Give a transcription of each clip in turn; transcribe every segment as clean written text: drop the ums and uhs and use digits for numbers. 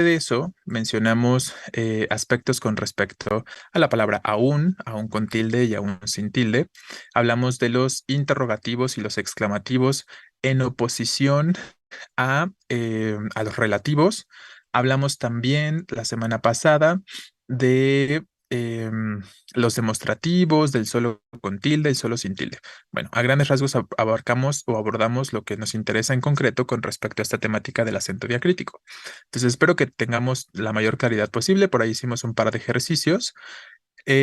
de eso mencionamos aspectos con respecto a la palabra aún con tilde y aún sin tilde. Hablamos de los interrogativos y los exclamativos en oposición a los relativos. Hablamos también la semana pasada de los demostrativos, del solo con tilde y solo sin tilde. Bueno, a grandes rasgos abarcamos o abordamos lo que nos interesa en concreto con respecto a esta temática del acento diacrítico. Entonces, espero que tengamos la mayor claridad posible. Por ahí hicimos un par de ejercicios.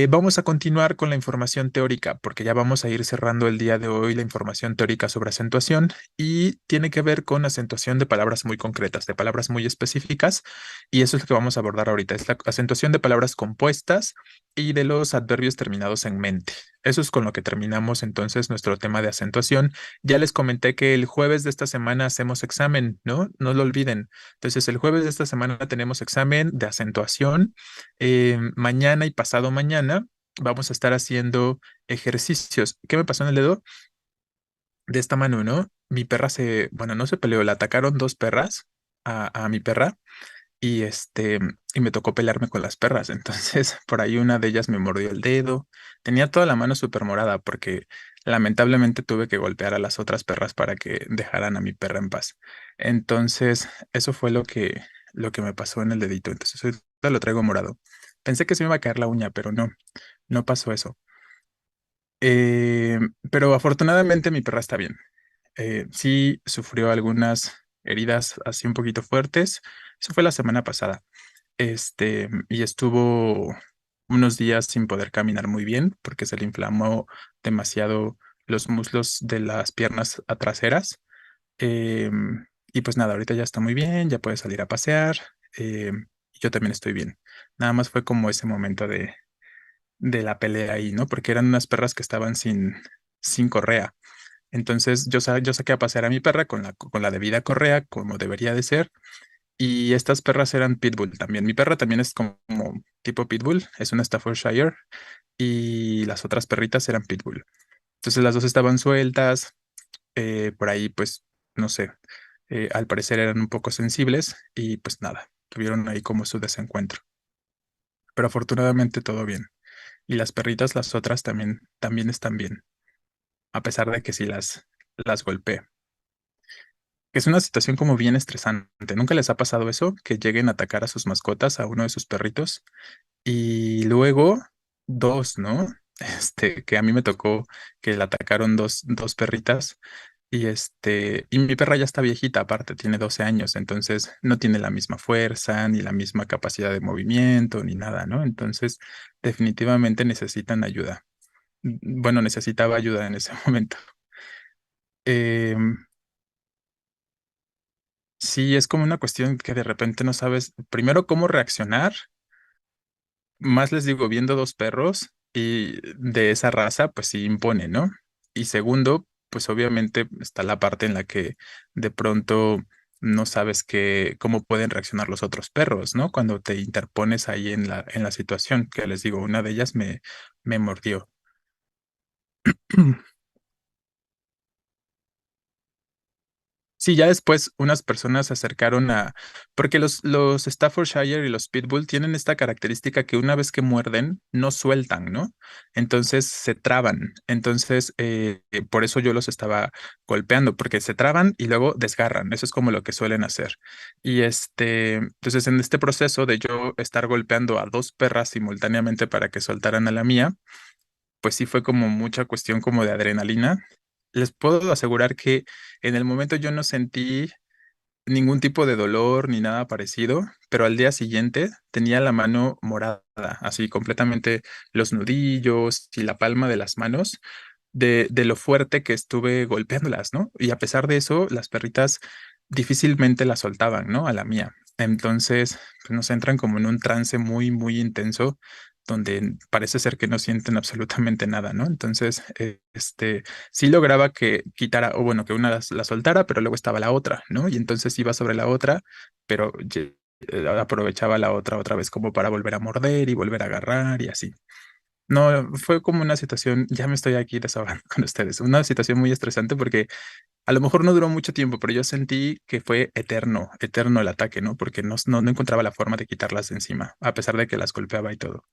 Vamos a continuar con la información teórica, porque ya vamos a ir cerrando el día de hoy la información teórica sobre acentuación y tiene que ver con acentuación de palabras muy concretas, de palabras muy específicas, y eso es lo que vamos a abordar ahorita, es la acentuación de palabras compuestas y de los adverbios terminados en mente. Eso es con lo que terminamos entonces nuestro tema de acentuación. Ya les comenté que el jueves de esta semana hacemos examen, ¿no? No lo olviden. Entonces, el jueves de esta semana tenemos examen de acentuación. Mañana y pasado mañana vamos a estar haciendo ejercicios. ¿Qué me pasó en el dedo? De esta mano, ¿no? Mi perra bueno, no se peleó, la atacaron dos perras a mi perra y me tocó pelearme con las perras. Entonces, por ahí una de ellas me mordió el dedo. Tenía toda la mano súper morada porque lamentablemente tuve que golpear a las otras perras para que dejaran a mi perra en paz. Entonces, eso fue lo que me pasó en el dedito. Entonces, ahorita lo traigo morado. Pensé que se me iba a caer la uña, pero no, no pasó eso. Eh, pero afortunadamente mi perra está bien. Sí sufrió algunas heridas así un poquito fuertes. Eso fue la semana pasada. Y estuvo unos días sin poder caminar muy bien porque se le inflamó demasiado los muslos de las piernas traseras. Y pues nada, ahorita ya está muy bien, ya puede salir a pasear. Y yo también estoy bien. Nada más fue como ese momento de la pelea ahí, ¿no? Porque eran unas perras que estaban sin correa. Entonces yo saqué a pasear a mi perra con la debida correa, como debería de ser. Y estas perras eran pitbull también. Mi perra también es como tipo pitbull, es una Staffordshire. Y las otras perritas eran pitbull. Entonces las dos estaban sueltas. Por ahí, pues, no sé. Al parecer eran un poco sensibles y pues nada, tuvieron ahí como su desencuentro. Pero afortunadamente todo bien. Y las perritas, las otras también están bien, a pesar de que sí las golpeé. Es una situación como bien estresante. ¿Nunca les ha pasado eso? Que lleguen a atacar a sus mascotas, a uno de sus perritos, y luego dos, ¿no? Que a mí me tocó que le atacaron dos perritas, y mi perra ya está viejita, aparte, tiene 12 años, entonces no tiene la misma fuerza, ni la misma capacidad de movimiento, ni nada, ¿no? Entonces, definitivamente necesitan ayuda. Bueno, necesitaba ayuda en ese momento. Em, Sí, es como una cuestión que de repente no sabes, primero, cómo reaccionar. Más les digo, viendo dos perros y de esa raza, pues sí impone, ¿no? Y segundo, pues obviamente está la parte en la que de pronto no sabes cómo pueden reaccionar los otros perros, ¿no? Cuando te interpones ahí en la situación, que les digo, una de ellas me mordió. Sí, ya después unas personas se acercaron porque los Staffordshire y los Pitbull tienen esta característica que una vez que muerden, no sueltan, ¿no? Entonces se traban. Entonces, por eso yo los estaba golpeando, porque se traban y luego desgarran. Eso es como lo que suelen hacer. Entonces en este proceso de yo estar golpeando a dos perras simultáneamente para que soltaran a la mía, pues sí fue como mucha cuestión como de adrenalina. Les puedo asegurar que en el momento yo no sentí ningún tipo de dolor ni nada parecido, pero al día siguiente tenía la mano morada, así completamente los nudillos y la palma de las manos de lo fuerte que estuve golpeándolas, ¿no? Y a pesar de eso, las perritas difícilmente la soltaban, ¿no? A la mía. Entonces, pues nos entran como en un trance muy, muy intenso, donde parece ser que no sienten absolutamente nada, ¿no? Entonces, sí lograba que quitara, o bueno, que una la soltara, pero luego estaba la otra, ¿no? Y entonces iba sobre la otra, pero aprovechaba la otra vez como para volver a morder y volver a agarrar y así. No, fue como una situación, ya me estoy aquí desahogando con ustedes, una situación muy estresante porque a lo mejor no duró mucho tiempo, pero yo sentí que fue eterno, eterno el ataque, ¿no? Porque no encontraba la forma de quitarlas de encima, a pesar de que las golpeaba y todo.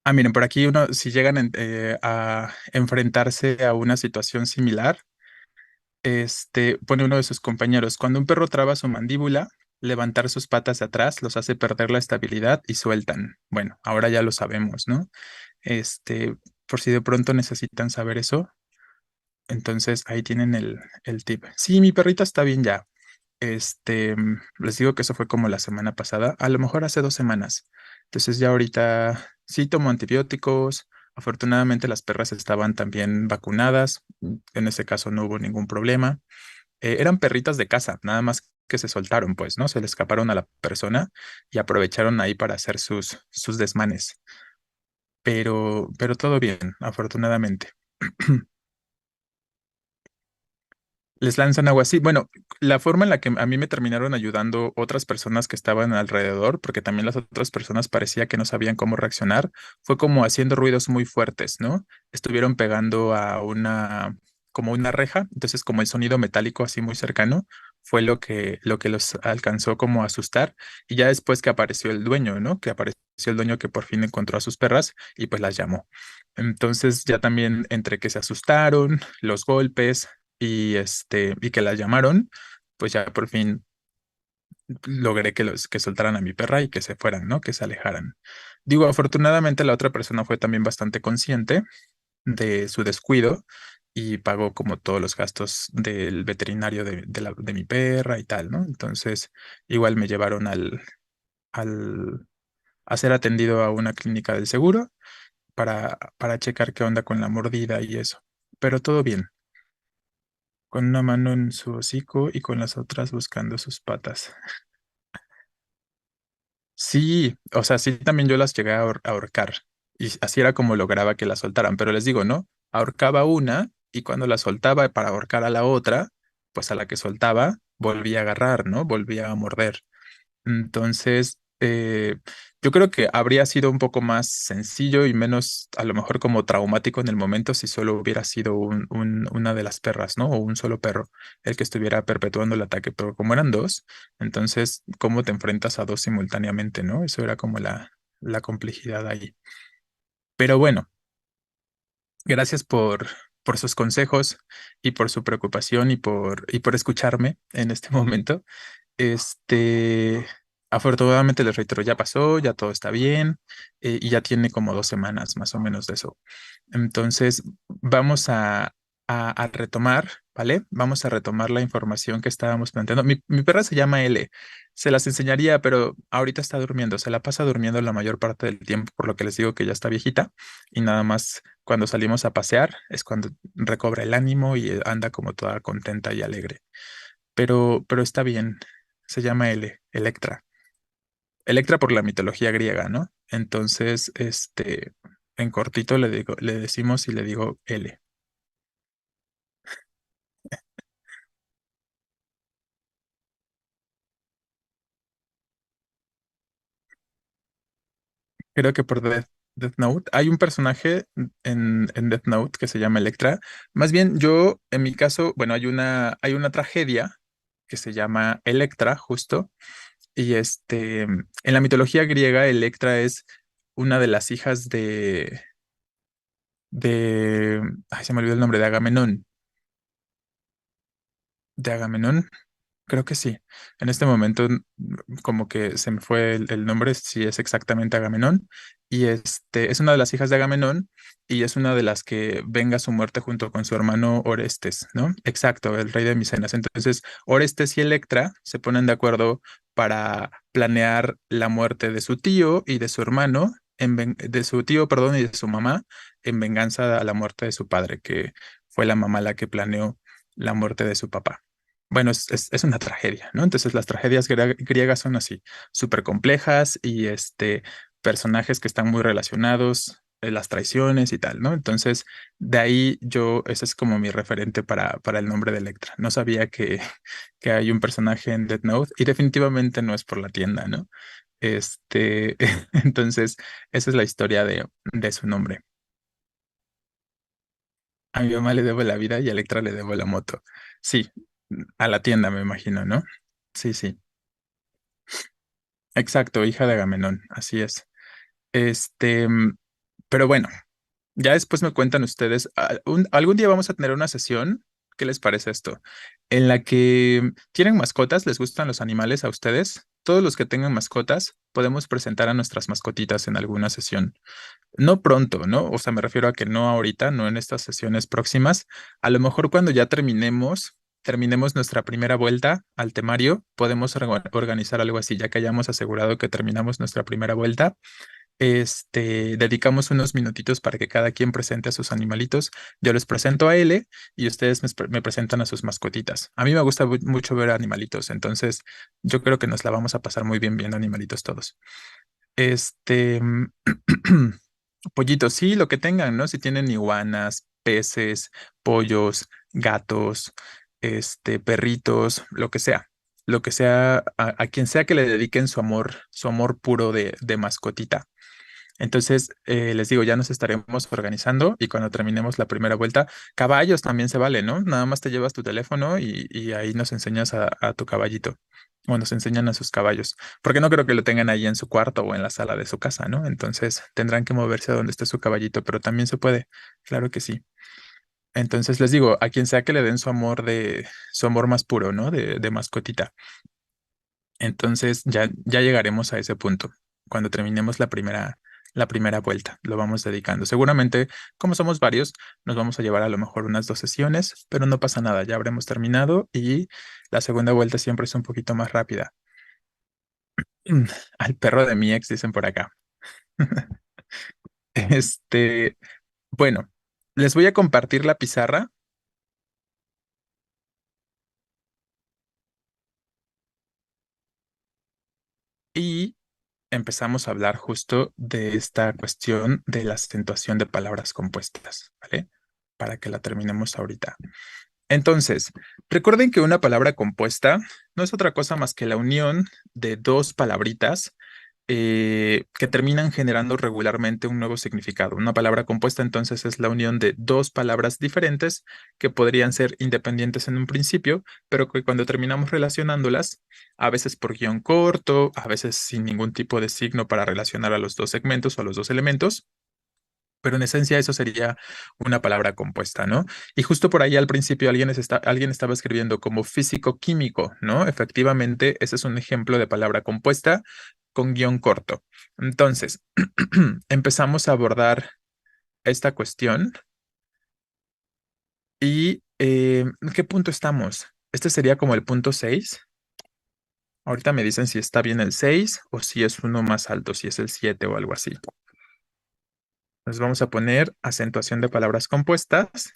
Ah, miren, por aquí uno, si llegan a enfrentarse a una situación similar, pone uno de sus compañeros, cuando un perro traba su mandíbula, levantar sus patas de atrás los hace perder la estabilidad y sueltan. Bueno, ahora ya lo sabemos, ¿no? Por si de pronto necesitan saber eso, entonces ahí tienen el tip. Sí, mi perrita está bien ya. Les digo que eso fue como la semana pasada, a lo mejor hace 2 semanas. Entonces ya ahorita sí tomo antibióticos. Afortunadamente las perras estaban también vacunadas. En ese caso no hubo ningún problema. Eran perritas de casa, nada más que se soltaron, pues, ¿no? Se le escaparon a la persona y aprovecharon ahí para hacer sus desmanes. Pero todo bien, afortunadamente. Les lanzan agua así. Bueno, la forma en la que a mí me terminaron ayudando otras personas que estaban alrededor, porque también las otras personas parecía que no sabían cómo reaccionar, fue como haciendo ruidos muy fuertes, ¿no? Estuvieron pegando a como una reja, entonces como el sonido metálico así muy cercano fue lo que los alcanzó como a asustar. Y ya después que apareció el dueño, ¿no? Que apareció el dueño que por fin encontró a sus perras y pues las llamó. Entonces ya también entre que se asustaron, los golpes y que la llamaron, pues ya por fin logré que soltaran a mi perra y que se fueran, ¿no? Que se alejaran. Digo, afortunadamente la otra persona fue también bastante consciente de su descuido y pagó como todos los gastos del veterinario de mi perra y tal, ¿no? Entonces, igual me llevaron al a ser atendido a una clínica del seguro para checar qué onda con la mordida y eso. Pero todo bien. Con una mano en su hocico y con las otras buscando sus patas. Sí, o sea, sí también yo las llegué a ahorcar y así era como lograba que la soltaran, pero les digo, ¿no? Ahorcaba una y cuando la soltaba para ahorcar a la otra, pues a la que soltaba volvía a agarrar, ¿no? Volvía a morder. Entonces, yo creo que habría sido un poco más sencillo y menos, a lo mejor como traumático en el momento si solo hubiera sido una de las perras, ¿no? O un solo perro el que estuviera perpetuando el ataque, pero como eran dos, entonces, ¿cómo te enfrentas a dos simultáneamente, ¿no? Eso era como la complejidad ahí. Pero bueno, gracias por sus consejos y por su preocupación y por escucharme en este momento. Este, Afortunadamente les reitero, ya pasó, ya todo está bien, y ya tiene como 2 semanas más o menos de eso. Entonces, vamos a retomar, ¿vale? Vamos a retomar la información que estábamos planteando. Mi perra se llama L. Se las enseñaría, pero ahorita está durmiendo. Se la pasa durmiendo la mayor parte del tiempo, por lo que les digo que ya está viejita y nada más cuando salimos a pasear es cuando recobra el ánimo y anda como toda contenta y alegre, pero está bien. Se llama Electra. Electra por la mitología griega, ¿no? Entonces, en cortito le decimos y le digo L. Creo que por Death Note. Hay un personaje en Death Note que se llama Electra. Más bien, yo, en mi caso, bueno, hay una tragedia que se llama Electra, justo. Y en la mitología griega, Electra es una de las hijas ay, se me olvidó el nombre, de Agamenón. De Agamenón, creo que sí. En este momento, como que se me fue el nombre, si es exactamente Agamenón. Y es una de las hijas de Agamenón y es una de las que venga su muerte junto con su hermano Orestes, ¿no? Exacto, el rey de Micenas. Entonces, Orestes y Electra se ponen de acuerdo para planear la muerte de su tío y de su hermano, de su tío, perdón, y de su mamá, en venganza a la muerte de su padre, que fue la mamá la que planeó la muerte de su papá. Bueno, es una tragedia, ¿no? Entonces las tragedias griegas son así, súper complejas y personajes que están muy relacionados. las traiciones y tal, ¿no? Entonces, de ahí yo, ese es como mi referente para el nombre de Electra. No sabía que hay un personaje en Death Note y definitivamente no es por la tienda, ¿no? Este, entonces, esa es la historia de su nombre. A mi mamá le debo la vida y a Electra le debo la moto. Sí, a la tienda me imagino, ¿no? Sí, sí. Exacto, hija de Agamenón, así es. Este, pero bueno, ya después me cuentan ustedes, algún día vamos a tener una sesión, ¿qué les parece esto? En la que tienen mascotas, ¿les gustan los animales a ustedes? Todos los que tengan mascotas, podemos presentar a nuestras mascotitas en alguna sesión. No pronto, ¿no? O sea, me refiero a que no ahorita, no en estas sesiones próximas. A lo mejor cuando ya terminemos nuestra primera vuelta al temario, podemos organizar algo así, ya que hayamos asegurado que terminamos nuestra primera vuelta. Dedicamos unos minutitos para que cada quien presente a sus animalitos. Yo les presento a L y ustedes me presentan a sus mascotitas. A mí me gusta mucho ver animalitos, entonces yo creo que nos la vamos a pasar muy bien viendo animalitos todos. Este, pollitos, sí, lo que tengan, ¿no? Si tienen iguanas, peces, pollos, gatos, perritos, lo que sea, a quien sea que le dediquen su amor puro de mascotita. Entonces, les digo, ya nos estaremos organizando y cuando terminemos la primera vuelta, caballos también se vale, ¿no? Nada más te llevas tu teléfono y ahí nos enseñas a tu caballito o nos enseñan a sus caballos, porque no creo que lo tengan ahí en su cuarto o en la sala de su casa, ¿no? Entonces, tendrán que moverse a donde esté su caballito, pero también se puede, claro que sí. Entonces, les digo, a quien sea que le den su amor más puro, ¿no? De mascotita. Entonces ya llegaremos a ese punto. Cuando terminemos la primera vuelta, lo vamos dedicando. Seguramente, como somos varios, nos vamos a llevar a lo mejor unas 2 sesiones, pero no pasa nada, ya habremos terminado y la segunda vuelta siempre es un poquito más rápida. Al perro de mi ex, dicen por acá. Este, bueno, les voy a compartir la pizarra y empezamos a hablar justo de esta cuestión de la acentuación de palabras compuestas, ¿vale? Para que la terminemos ahorita. Entonces, recuerden que una palabra compuesta no es otra cosa más que la unión de dos palabritas que terminan generando regularmente un nuevo significado. Una palabra compuesta entonces es la unión de dos palabras diferentes que podrían ser independientes en un principio, pero que cuando terminamos relacionándolas, a veces por guión corto, a veces sin ningún tipo de signo para relacionar a los dos segmentos o a los dos elementos, pero en esencia eso sería una palabra compuesta, ¿no? Y justo por ahí al principio alguien estaba escribiendo como físico-químico, ¿no? Efectivamente, ese es un ejemplo de palabra compuesta con guión corto. Entonces, empezamos a abordar esta cuestión y ¿en qué punto estamos? Este sería como el punto 6. Ahorita me dicen si está bien el 6 o si es uno más alto, si es el 7 o algo así. Entonces vamos a poner acentuación de palabras compuestas.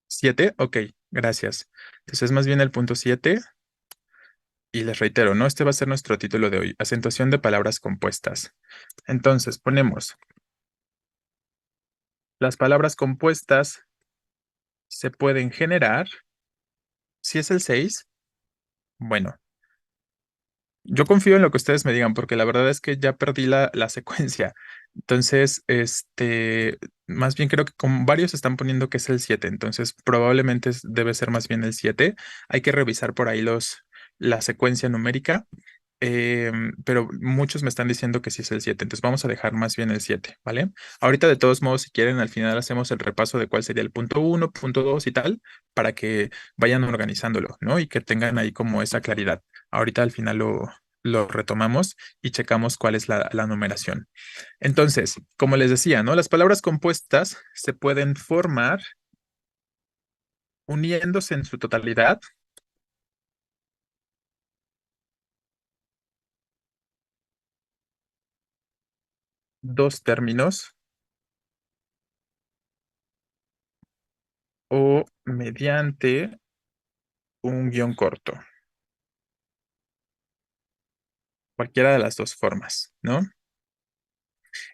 7, ok, gracias. Entonces, más bien el punto 7, y les reitero, ¿no? Este va a ser nuestro título de hoy, acentuación de palabras compuestas. Entonces, ponemos, las palabras compuestas se pueden generar, si es el 6, bueno, yo confío en lo que ustedes me digan, porque la verdad es que ya perdí la secuencia. Entonces, más bien creo que con varios están poniendo que es el 7, entonces probablemente debe ser más bien el 7. Hay que revisar por ahí la secuencia numérica, pero muchos me están diciendo que sí es el 7, entonces vamos a dejar más bien el 7, ¿vale? Ahorita de todos modos, si quieren, al final hacemos el repaso de cuál sería el punto uno, punto 2 y tal, para que vayan organizándolo, ¿no? Y que tengan ahí como esa claridad. Ahorita al final lo retomamos y checamos cuál es la numeración. Entonces, como les decía, ¿no? Las palabras compuestas se pueden formar uniéndose en su totalidad dos términos o mediante un guión corto. Cualquiera de las dos formas, ¿no?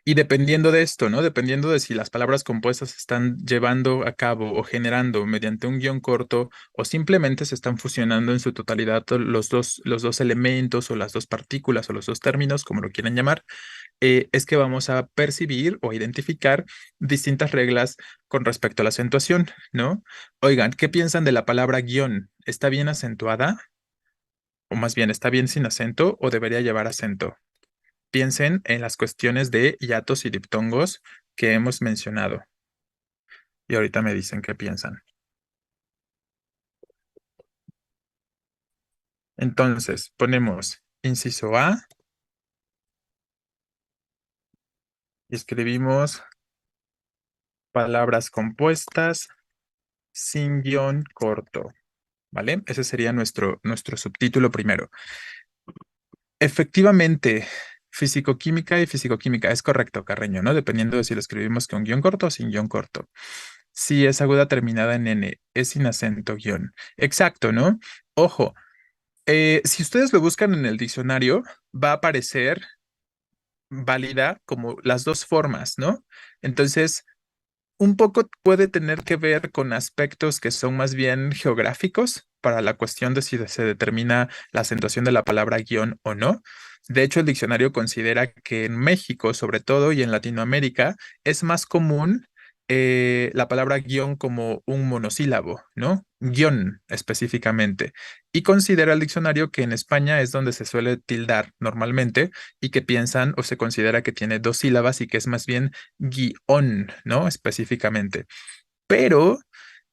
Y dependiendo de esto, ¿no? Dependiendo de si las palabras compuestas se están llevando a cabo o generando mediante un guión corto o simplemente se están fusionando en su totalidad los dos elementos o las dos partículas o los dos términos, como lo quieran llamar, es que vamos a percibir o identificar distintas reglas con respecto a la acentuación, ¿no? Oigan, ¿qué piensan de la palabra guión? ¿Está bien acentuada? O más bien, ¿está bien sin acento o debería llevar acento? Piensen en las cuestiones de hiatos y diptongos que hemos mencionado. Y ahorita me dicen qué piensan. Entonces, ponemos inciso A y escribimos palabras compuestas sin guión corto, ¿vale? Ese sería nuestro subtítulo primero. Efectivamente, fisicoquímica y fisicoquímica. Es correcto, Carreño, ¿no? Dependiendo de si lo escribimos con guión corto o sin guión corto. Si es aguda terminada en N, es sin acento guión. Exacto, ¿no? Ojo, si ustedes lo buscan en el diccionario, va a aparecer válida como las dos formas, ¿no? Entonces, un poco puede tener que ver con aspectos que son más bien geográficos para la cuestión de si se determina la acentuación de la palabra guión o no. De hecho, el diccionario considera que en México, sobre todo, y en Latinoamérica, es más común la palabra guión como un monosílabo, ¿no? Guión específicamente. Y considera el diccionario que en España es donde se suele tildar normalmente y que piensan o se considera que tiene dos sílabas y que es más bien guión, ¿no? Específicamente. Pero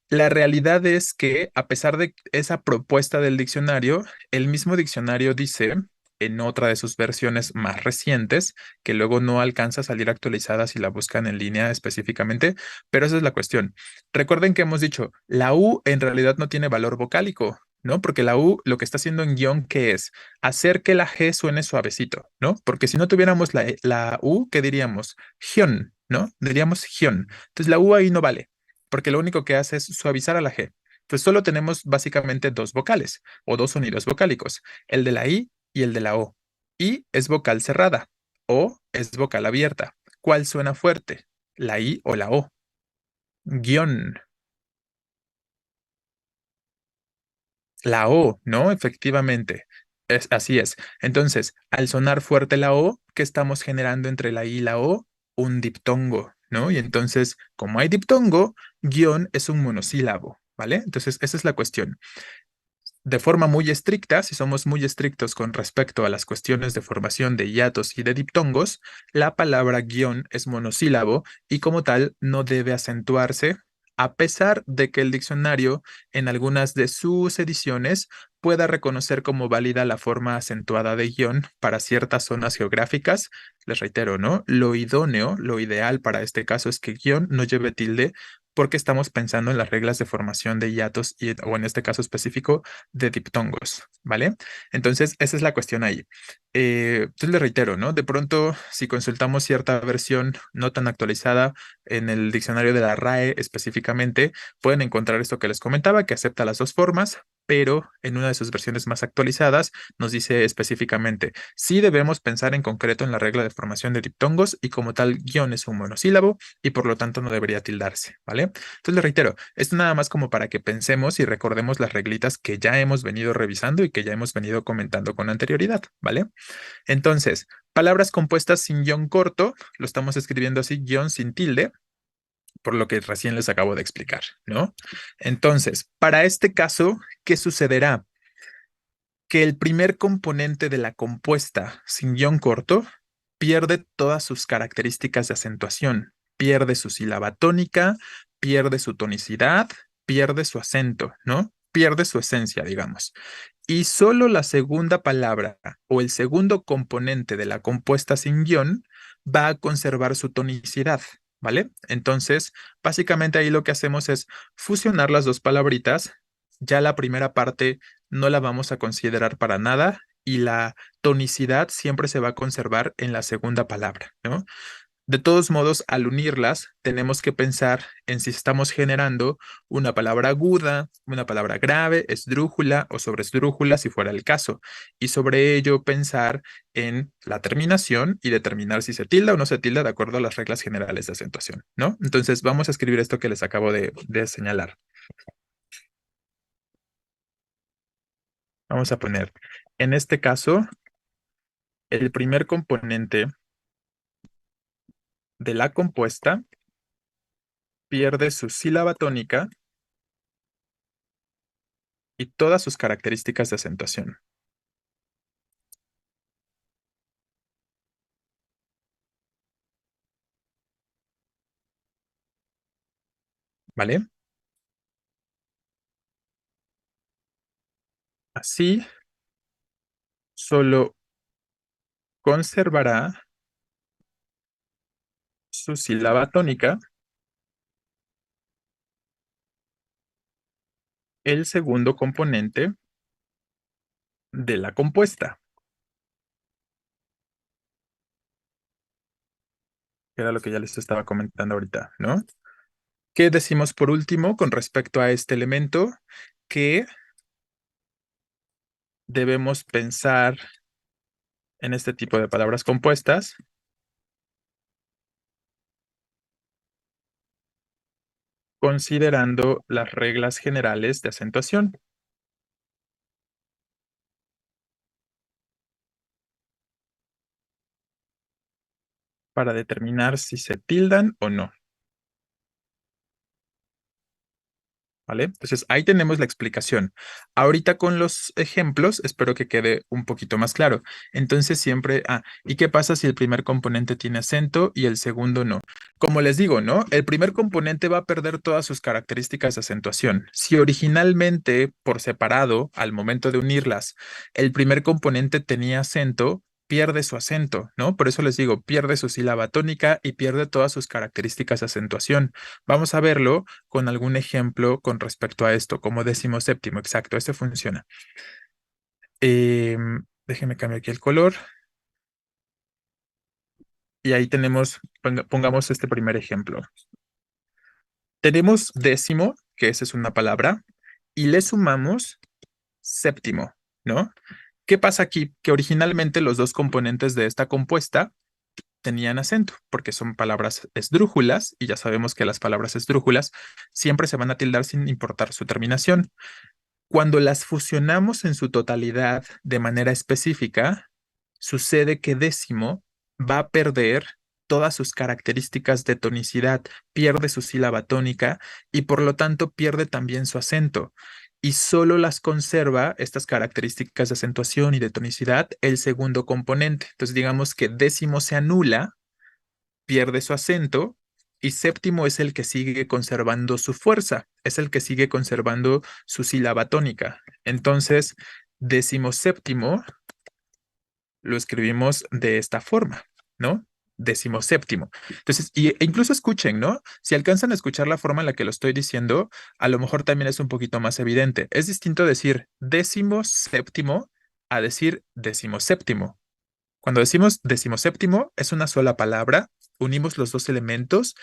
la realidad es que, a pesar de esa propuesta del diccionario, el mismo diccionario dice, en otra de sus versiones más recientes, que luego no alcanza a salir actualizada si la buscan en línea específicamente, pero esa es la cuestión. Recuerden que hemos dicho, la U en realidad no tiene valor vocálico, ¿no? Porque la U lo que está haciendo en guión, ¿qué es? Hacer que la G suene suavecito, ¿no? Porque si no tuviéramos la U, ¿qué diríamos? Gion, ¿no? Diríamos gion. Entonces la U ahí no vale porque lo único que hace es suavizar a la G. Pues solo tenemos básicamente dos vocales o dos sonidos vocálicos, el de la I y el de la O. I es vocal cerrada, O es vocal abierta. ¿Cuál suena fuerte? ¿La I o la O? Guión. La O, ¿no? Efectivamente. Así es. Entonces, al sonar fuerte la O, ¿qué estamos generando entre la I y la O? Un diptongo, ¿no? Y entonces, como hay diptongo, guión es un monosílabo, ¿vale? Entonces, esa es la cuestión. De forma muy estricta, si somos muy estrictos con respecto a las cuestiones de formación de hiatos y de diptongos, la palabra guión es monosílabo y como tal no debe acentuarse, a pesar de que el diccionario en algunas de sus ediciones pueda reconocer como válida la forma acentuada de guión para ciertas zonas geográficas. Les reitero, ¿no? Lo idóneo, lo ideal para este caso es que guión no lleve tilde porque estamos pensando en las reglas de formación de hiatos o en este caso específico de diptongos, ¿vale? Entonces, esa es la cuestión ahí. Entonces, le reitero, ¿no? De pronto, si consultamos cierta versión no tan actualizada en el diccionario de la RAE específicamente, pueden encontrar esto que les comentaba, que acepta las dos formas, pero en una de sus versiones más actualizadas nos dice específicamente, sí debemos pensar en concreto en la regla de formación de diptongos y como tal, guión es un monosílabo y por lo tanto no debería tildarse, ¿vale? Entonces, le reitero, esto nada más como para que pensemos y recordemos las reglitas que ya hemos venido revisando y que ya hemos venido comentando con anterioridad, ¿vale? Entonces, palabras compuestas sin guión corto, lo estamos escribiendo así, guión sin tilde, por lo que recién les acabo de explicar, ¿no? Entonces, para este caso, ¿qué sucederá? Que el primer componente de la compuesta sin guión corto pierde todas sus características de acentuación, pierde su sílaba tónica, pierde su tonicidad, pierde su acento, ¿no? Pierde su esencia, digamos. Y solo la segunda palabra o el segundo componente de la compuesta sin guión va a conservar su tonicidad, ¿vale? Entonces, básicamente ahí lo que hacemos es fusionar las dos palabritas. Ya la primera parte no la vamos a considerar para nada y la tonicidad siempre se va a conservar en la segunda palabra, ¿no? De todos modos, al unirlas, tenemos que pensar en si estamos generando una palabra aguda, una palabra grave, esdrújula o sobresdrújula, si fuera el caso. Y sobre ello pensar en la terminación y determinar si se tilda o no se tilda de acuerdo a las reglas generales de acentuación, ¿no? Entonces, vamos a escribir esto que les acabo de señalar. Vamos a poner, en este caso, el primer componente de la compuesta pierde su sílaba tónica y todas sus características de acentuación, ¿vale? Así solo conservará su sílaba tónica el segundo componente de la compuesta, que era lo que ya les estaba comentando ahorita, ¿no? ¿Qué decimos por último con respecto a este elemento? Que debemos pensar en este tipo de palabras compuestas considerando las reglas generales de acentuación para determinar si se tildan o no. ¿Vale? Entonces ahí tenemos la explicación. Ahorita con los ejemplos, espero que quede un poquito más claro. Entonces siempre, ¿y qué pasa si el primer componente tiene acento y el segundo no? Como les digo, ¿no? El primer componente va a perder todas sus características de acentuación. Si originalmente, por separado, al momento de unirlas, el primer componente tenía acento, pierde su acento, ¿no? Por eso les digo, pierde su sílaba tónica y pierde todas sus características de acentuación. Vamos a verlo con algún ejemplo con respecto a esto, como decimos séptimo, exacto, este funciona. Déjenme cambiar aquí el color y ahí tenemos, pongamos este primer ejemplo. Tenemos décimo, que esa es una palabra, y le sumamos séptimo, ¿no? ¿Qué pasa aquí? Que originalmente los dos componentes de esta compuesta tenían acento, porque son palabras esdrújulas, y ya sabemos que las palabras esdrújulas siempre se van a tildar sin importar su terminación. Cuando las fusionamos en su totalidad de manera específica, sucede que décimo va a perder todas sus características de tonicidad, pierde su sílaba tónica y por lo tanto pierde también su acento. Y solo las conserva estas características de acentuación y de tonicidad el segundo componente. Entonces digamos que décimo se anula, pierde su acento y séptimo es el que sigue conservando su fuerza, es el que sigue conservando su sílaba tónica. Entonces, décimo séptimo lo escribimos de esta forma, ¿no? Décimo séptimo. Entonces, e incluso escuchen, ¿no? Si alcanzan a escuchar la forma en la que lo estoy diciendo, a lo mejor también es un poquito más evidente. Es distinto decir décimo séptimo a decir décimo séptimo. Cuando decimos decimoséptimo, es una sola palabra, unimos los dos elementos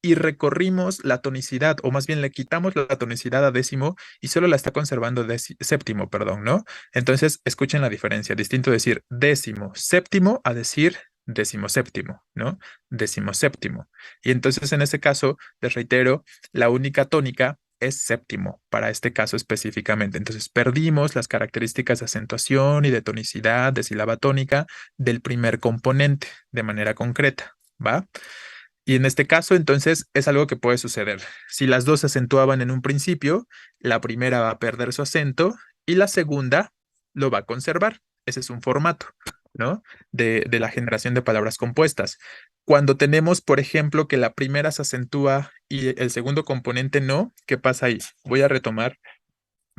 y recorrimos la tonicidad, o más bien le quitamos la tonicidad a décimo y solo la está conservando séptimo, perdón, ¿no? Entonces, escuchen la diferencia. Distinto decir décimo séptimo a decir décimo séptimo, ¿no? Décimo séptimo. Y entonces, en este caso, les reitero, la única tónica es séptimo para este caso específicamente. Entonces, perdimos las características de acentuación y de tonicidad, de sílaba tónica del primer componente de manera concreta, ¿va? Y en este caso, entonces, es algo que puede suceder. Si las dos se acentuaban en un principio, la primera va a perder su acento y la segunda lo va a conservar. Ese es un formato, ¿no? De la generación de palabras compuestas. Cuando tenemos, por ejemplo, que la primera se acentúa y el segundo componente no, ¿qué pasa ahí? Voy a retomar,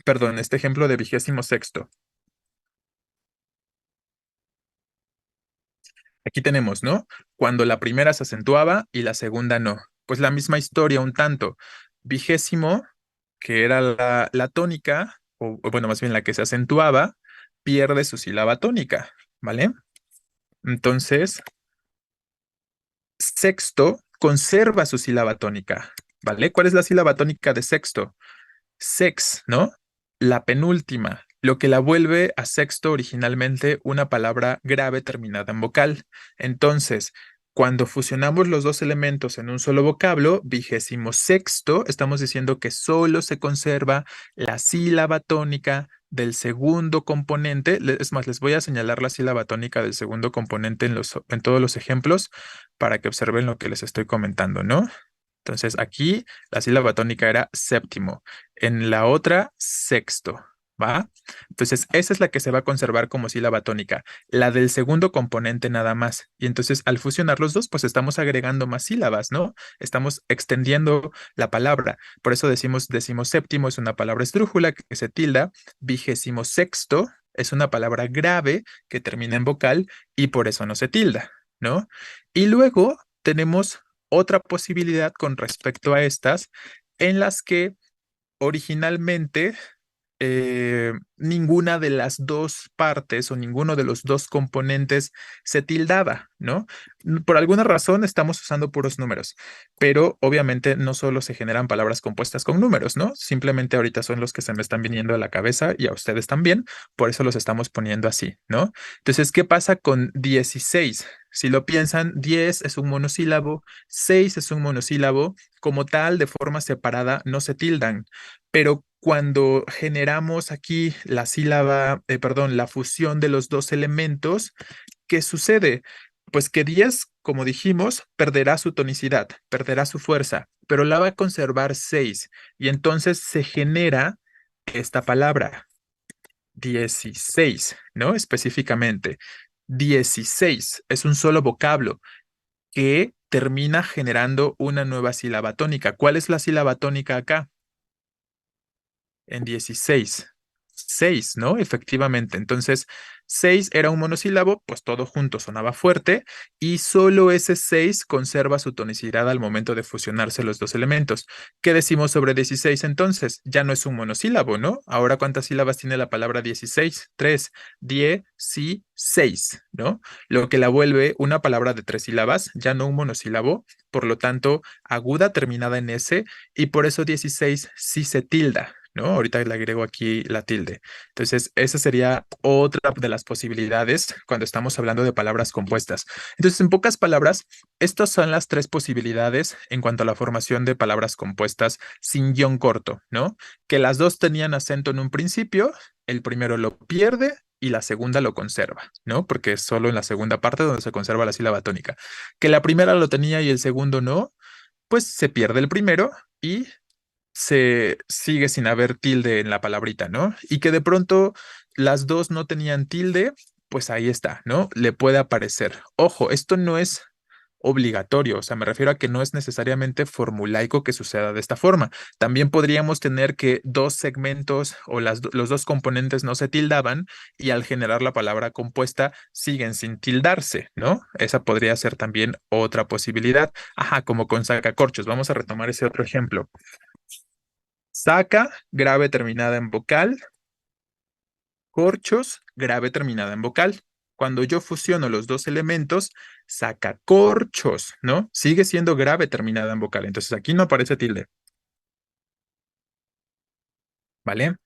perdón, este ejemplo de 26º. Aquí tenemos, ¿no? Cuando la primera se acentuaba y la segunda no. Pues la misma historia un tanto. Vigésimo, que era la tónica, o bueno, más bien la que se acentuaba, pierde su sílaba tónica, ¿vale? Entonces, Sexto conserva su sílaba tónica, ¿vale? ¿Cuál es la sílaba tónica de sexto? Sex, ¿no? La penúltima, lo que la vuelve a sexto originalmente una palabra grave terminada en vocal. Entonces, cuando fusionamos los dos elementos en un solo vocablo, vigésimo sexto, estamos diciendo que solo se conserva la sílaba tónica del segundo componente. Es más, les voy a señalar la sílaba tónica del segundo componente en todos los ejemplos para que observen lo que les estoy comentando, ¿no? Entonces aquí la sílaba tónica era séptimo, en la otra sexto, ¿va? Entonces esa es la que se va a conservar como sílaba tónica, la del segundo componente nada más. Y entonces al fusionar los dos, pues estamos agregando más sílabas, ¿no? Estamos extendiendo la palabra. Por eso decimos séptimo es una palabra esdrújula que se tilda, vigésimo sexto es una palabra grave que termina en vocal y por eso no se tilda, ¿no? Y luego tenemos otra posibilidad con respecto a estas en las que originalmente ninguna de las dos partes o ninguno de los dos componentes se tildaba, ¿no? Por alguna razón estamos usando puros números, pero obviamente no solo se generan palabras compuestas con números, ¿no? Simplemente ahorita son los que se me están viniendo a la cabeza y a ustedes también, por eso los estamos poniendo así, ¿no? Entonces, ¿qué pasa con 16? Si lo piensan, 10 es un monosílabo, 6 es un monosílabo, como tal, de forma separada, no se tildan. Pero cuando generamos aquí la sílaba, perdón, la fusión de los dos elementos, ¿qué sucede? Pues que 10, como dijimos, perderá su tonicidad, perderá su fuerza, pero la va a conservar 6. Y entonces se genera esta palabra, 16, ¿no? Específicamente. 16 es un solo vocablo que termina generando una nueva sílaba tónica. ¿Cuál es la sílaba tónica acá? En 16. 6, ¿no? Efectivamente. Entonces, 6 era un monosílabo, pues todo junto sonaba fuerte y solo ese 6 conserva su tonicidad al momento de fusionarse los dos elementos. ¿Qué decimos sobre 16 entonces? Ya no es un monosílabo, ¿no? Ahora, ¿cuántas sílabas tiene la palabra 16? 3. 16, ¿no? Lo que la vuelve una palabra de tres sílabas, ya no un monosílabo, por lo tanto, aguda terminada en S y por eso 16 sí se tilda, ¿no? Ahorita le agrego aquí la tilde. Entonces, esa sería otra de las posibilidades cuando estamos hablando de palabras compuestas. Entonces, en pocas palabras, estas son las tres posibilidades en cuanto a la formación de palabras compuestas sin guión corto, ¿no? Que las dos tenían acento en un principio, el primero lo pierde y la segunda lo conserva, ¿no? Porque es solo en la segunda parte donde se conserva la sílaba tónica. Que la primera lo tenía y el segundo no, pues se pierde el primero y se sigue sin haber tilde en la palabrita, ¿no? Y que de pronto las dos no tenían tilde, pues ahí está, ¿no? Le puede aparecer. Ojo, esto no es obligatorio, o sea, me refiero a que no es necesariamente formulaico que suceda de esta forma. También podríamos tener que dos segmentos o los dos componentes no se tildaban y al generar la palabra compuesta siguen sin tildarse, ¿no? Esa podría ser también otra posibilidad. Ajá, como con sacacorchos. Vamos a retomar ese otro ejemplo. Saca, grave terminada en vocal. Corchos, grave terminada en vocal. Cuando yo fusiono los dos elementos, saca corchos, ¿no? Sigue siendo grave terminada en vocal. Entonces aquí no aparece tilde, ¿vale?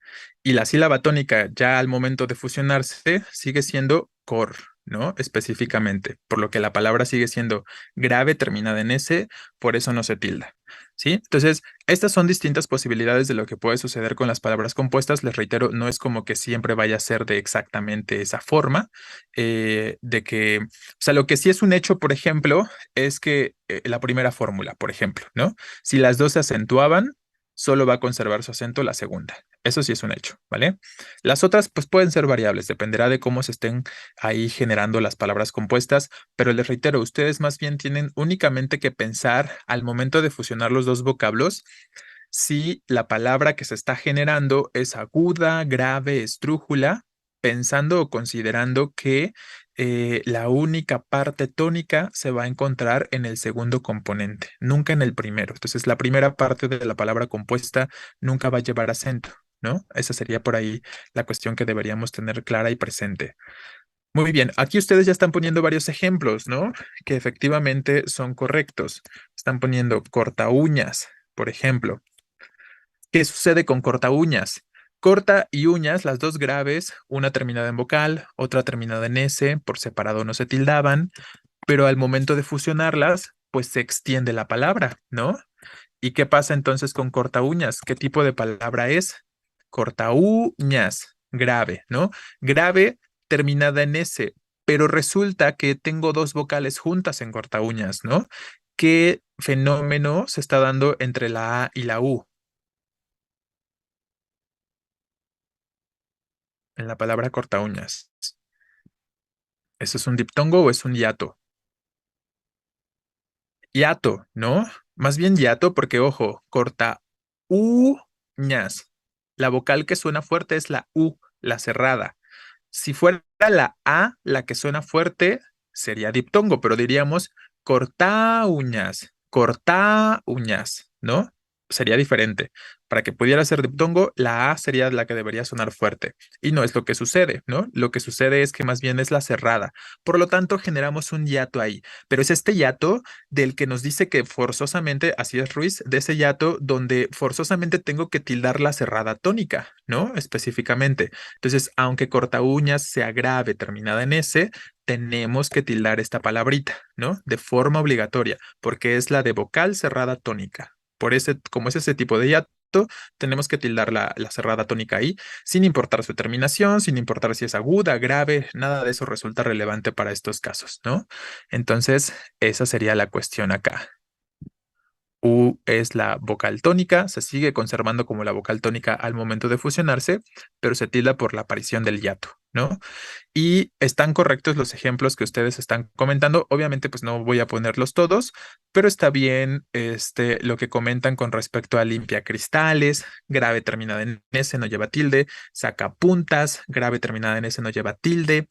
Y la sílaba tónica ya al momento de fusionarse sigue siendo cor, ¿no? Específicamente, por lo que la palabra sigue siendo grave terminada en S, por eso no se tilda, ¿sí? Entonces, estas son distintas posibilidades de lo que puede suceder con las palabras compuestas. Les reitero, no es como que siempre vaya a ser de exactamente esa forma, de que, o sea, lo que sí es un hecho, por ejemplo, es que la primera fórmula, por ejemplo, ¿no? Si las dos se acentuaban, solo va a conservar su acento la segunda. Eso sí es un hecho, ¿vale? Las otras, pues pueden ser variables, dependerá de cómo se estén ahí generando las palabras compuestas, pero les reitero, ustedes más bien tienen únicamente que pensar al momento de fusionar los dos vocablos si la palabra que se está generando es aguda, grave, esdrújula, pensando o considerando que la única parte tónica se va a encontrar en el segundo componente, nunca en el primero. Entonces, la primera parte de la palabra compuesta nunca va a llevar acento, ¿no? Esa sería por ahí la cuestión que deberíamos tener clara y presente. Muy bien, aquí ustedes ya están poniendo varios ejemplos, ¿no? Que efectivamente son correctos. Están poniendo corta uñas, por ejemplo. ¿Qué sucede con corta uñas? Corta y uñas, las dos graves, una terminada en vocal, otra terminada en S, por separado no se tildaban, pero al momento de fusionarlas, pues se extiende la palabra, ¿no? ¿Y qué pasa entonces con corta uñas? ¿Qué tipo de palabra es? Corta uñas, grave, ¿no? Grave terminada en S, pero resulta que tengo dos vocales juntas en corta uñas, ¿no? ¿Qué fenómeno se está dando entre la A y la U en la palabra corta uñas? ¿Eso es un diptongo o es un hiato? Hiato, ¿no? Más bien hiato porque, ojo, corta uñas. La vocal que suena fuerte es la U, la cerrada. Si fuera la A la que suena fuerte, sería diptongo, pero diríamos corta uñas, ¿no? Sería diferente. Para que pudiera ser diptongo, la A sería la que debería sonar fuerte. Y no es lo que sucede, ¿no? Lo que sucede es que más bien es la cerrada. Por lo tanto, generamos un hiato ahí. Pero es este hiato del que nos dice que forzosamente, así es Ruiz, de ese hiato donde forzosamente tengo que tildar la cerrada tónica, ¿no? Específicamente. Entonces, aunque corta uñas sea grave terminada en S, tenemos que tildar esta palabrita, ¿no? De forma obligatoria, porque es la de vocal cerrada tónica. Por ese, como es ese tipo de hiato, tenemos que tildar la cerrada tónica ahí, sin importar su terminación, sin importar si es aguda, grave, nada de eso resulta relevante para estos casos, ¿no? Entonces, esa sería la cuestión acá. U es la vocal tónica, se sigue conservando como la vocal tónica al momento de fusionarse, pero se tilda por la aparición del hiato, ¿no? Y están correctos los ejemplos que ustedes están comentando. Obviamente, pues no voy a ponerlos todos, pero está bien lo que comentan con respecto a limpia cristales, grave terminada en S no lleva tilde, saca puntas, grave terminada en S no lleva tilde,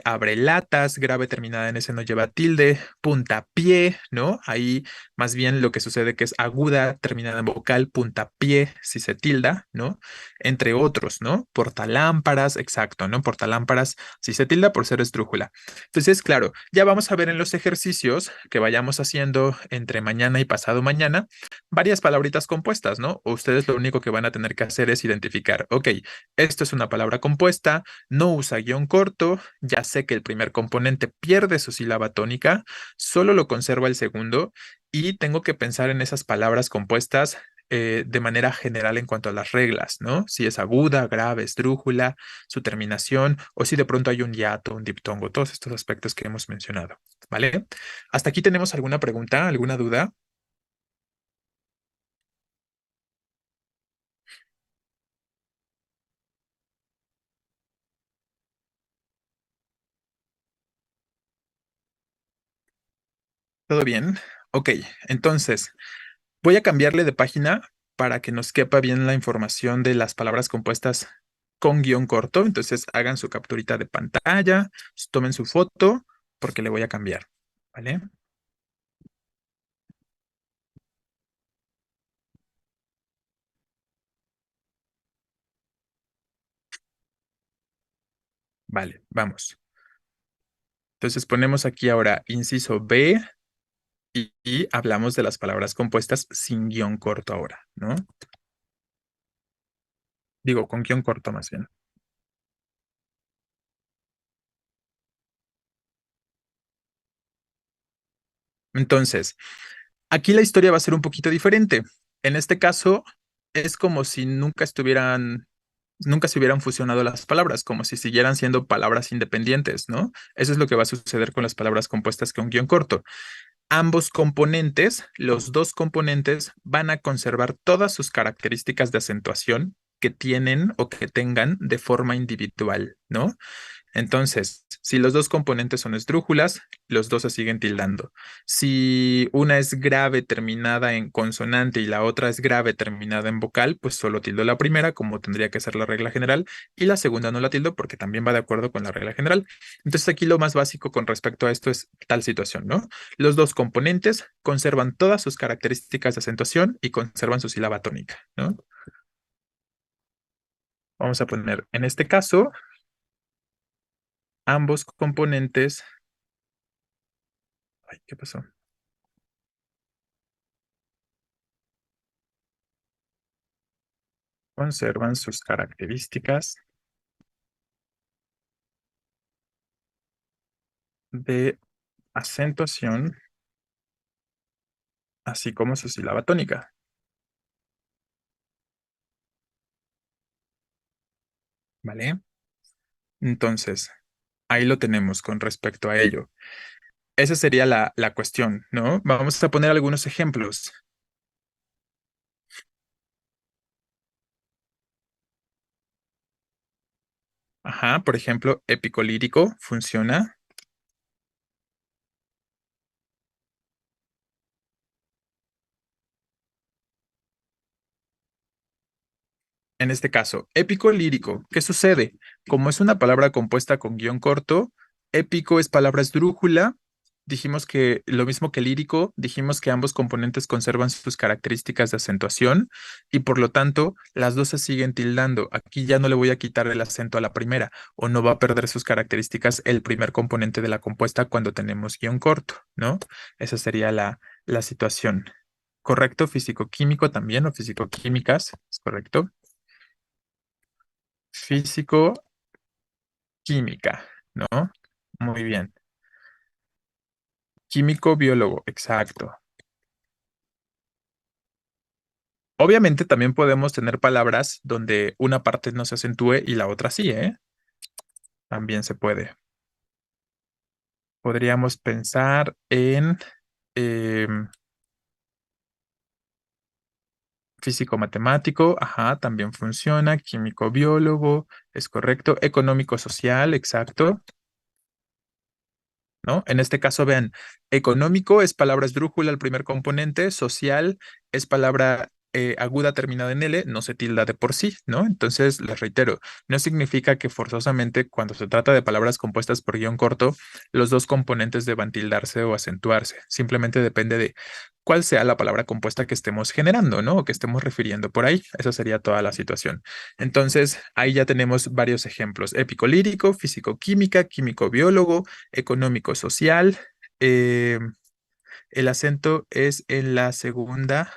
abre latas, grave terminada en S no lleva tilde, puntapié, ¿no? Ahí más bien lo que sucede que es aguda terminada en vocal, puntapié si se tilda, ¿no? Entre otros, ¿no? Portalámparas, exacto, ¿no? Portalámparas si se tilda por ser esdrújula. Entonces, claro, ya vamos a ver en los ejercicios que vayamos haciendo entre mañana y pasado mañana varias palabritas compuestas, ¿no? Ustedes lo único que van a tener que hacer es identificar, ok, esto es una palabra compuesta, no usa guión corto, ya sé que el primer componente pierde su sílaba tónica, solo lo conserva el segundo y tengo que pensar en esas palabras compuestas de manera general en cuanto a las reglas, ¿no? Si es aguda, grave, esdrújula, su terminación o si de pronto hay un hiato, un diptongo, todos estos aspectos que hemos mencionado, ¿vale? ¿Hasta aquí tenemos alguna pregunta, alguna duda? ¿Todo bien? Ok, entonces voy a cambiarle de página para que nos quepa bien la información de las palabras compuestas con guión corto. Entonces hagan su capturita de pantalla, tomen su foto porque le voy a cambiar. ¿Vale? Vale, vamos. Entonces ponemos aquí ahora inciso B y hablamos de las palabras compuestas sin guión corto ahora, ¿no? Digo, con guión corto más bien. Entonces, aquí la historia va a ser un poquito diferente. En este caso, es como si nunca se hubieran fusionado las palabras, como si siguieran siendo palabras independientes, ¿no? Eso es lo que va a suceder con las palabras compuestas con guión corto. Ambos componentes, los dos componentes, van a conservar todas sus características de acentuación que tienen o que tengan de forma individual, ¿no? Entonces, si los dos componentes son esdrújulas, los dos se siguen tildando. Si una es grave terminada en consonante y la otra es grave terminada en vocal, pues solo tildo la primera, como tendría que ser la regla general, y la segunda no la tildo porque también va de acuerdo con la regla general. Entonces, aquí lo más básico con respecto a esto es tal situación, ¿no? Los dos componentes conservan todas sus características de acentuación y conservan su sílaba tónica, ¿no? Vamos a poner, en este caso, Ambos componentes, ay, ¿qué pasó? Conservan sus características de acentuación, así como su sílaba tónica, ¿vale? Entonces, ahí lo tenemos con respecto a ello. Esa sería la cuestión, ¿no? Vamos a poner algunos ejemplos. Ajá, por ejemplo, épico lírico funciona. En este caso, épico lírico, ¿qué sucede? Como es una palabra compuesta con guión corto, épico es palabra esdrújula. Dijimos que lo mismo que lírico, dijimos que ambos componentes conservan sus características de acentuación y por lo tanto las dos se siguen tildando. Aquí ya no le voy a quitar el acento a la primera o no va a perder sus características el primer componente de la compuesta cuando tenemos guión corto, ¿no? Esa sería la situación. ¿Correcto? Físico-químico también o físico-químicas, ¿es correcto? Físico, química, ¿no? Muy bien. Químico, biólogo, exacto. Obviamente también podemos tener palabras donde una parte no se acentúe y la otra sí, ¿eh? También se puede. Podríamos pensar en em, físico matemático, ajá, también funciona. Químico, biólogo, es correcto. Económico, social, exacto. ¿No? En este caso, vean, económico es palabra esdrújula el primer componente, social es palabra aguda terminada en L, no se tilda de por sí, ¿no? Entonces, les reitero, no significa que forzosamente cuando se trata de palabras compuestas por guión corto, los dos componentes deban tildarse o acentuarse. Simplemente depende de cuál sea la palabra compuesta que estemos generando, ¿no? O que estemos refiriendo por ahí. Esa sería toda la situación. Entonces, ahí ya tenemos varios ejemplos. Épico lírico, físico química, químico biólogo, económico social. eh, el acento es en la segunda.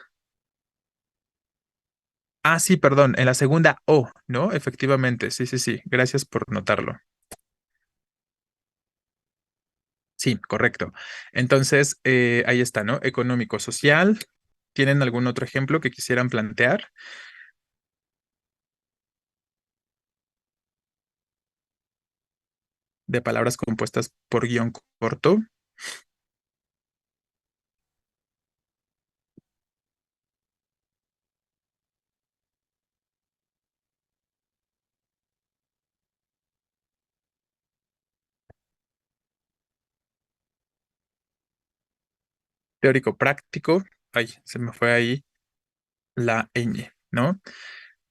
Ah, sí, perdón, en la segunda O, ¿no? Efectivamente, sí, sí, sí. Gracias por notarlo. Sí, correcto. Entonces, ahí está, ¿no? Económico social. ¿Tienen algún otro ejemplo que quisieran plantear de palabras compuestas por guión corto? Teórico práctico. Ay, se me fue ahí la ñ, ¿no?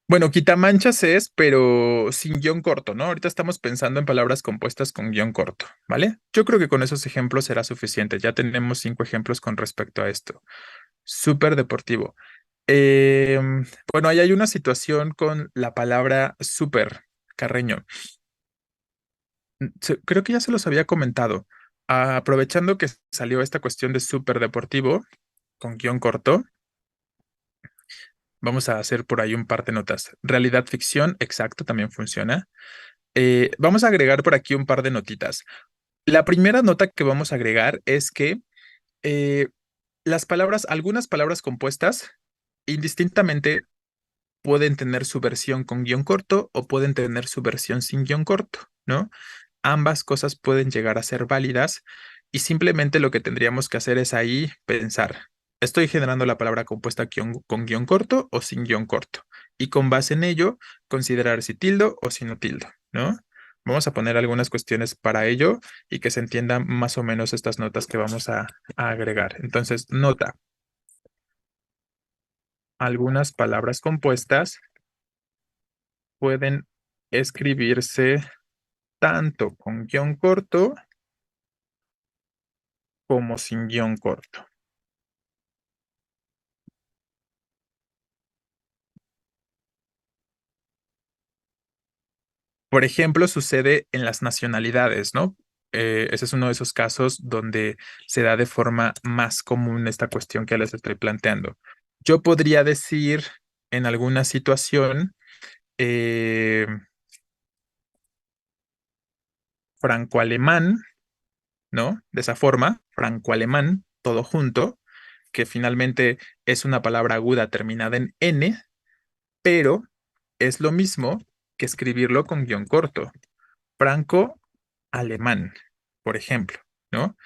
Bueno, quitamanchas es, pero sin guión corto, ¿no? Ahorita estamos pensando en palabras compuestas con guión corto, ¿vale? Yo creo que con esos ejemplos será suficiente. Ya tenemos 5 ejemplos con respecto a esto. Súper deportivo. Bueno, ahí hay una situación con la palabra súper, Carreño. Creo que ya se los había comentado. Aprovechando que salió esta cuestión de súper deportivo con guión corto, vamos a hacer por ahí un par de notas. Realidad ficción, exacto, también funciona. Vamos a agregar por aquí un par de notitas. La primera nota que vamos a agregar es que eh, algunas palabras compuestas, indistintamente pueden tener su versión con guión corto o pueden tener su versión sin guión corto, ¿no? Ambas cosas pueden llegar a ser válidas y simplemente lo que tendríamos que hacer es ahí pensar, ¿estoy generando la palabra compuesta con guión corto o sin guión corto? Y con base en ello, considerar si tildo o si no tildo, ¿no? Vamos a poner algunas cuestiones para ello y que se entiendan más o menos estas notas que vamos a agregar. Entonces, nota, algunas palabras compuestas pueden escribirse tanto con guión corto como sin guión corto. Por ejemplo, sucede en las nacionalidades, ¿no? Ese es uno de esos casos donde se da de forma más común esta cuestión que les estoy planteando. Yo podría decir en alguna situación franco-alemán, ¿no? De esa forma, franco-alemán, todo junto, que finalmente es una palabra aguda terminada en N, pero es lo mismo que escribirlo con guión corto. Franco-alemán, por ejemplo, ¿no?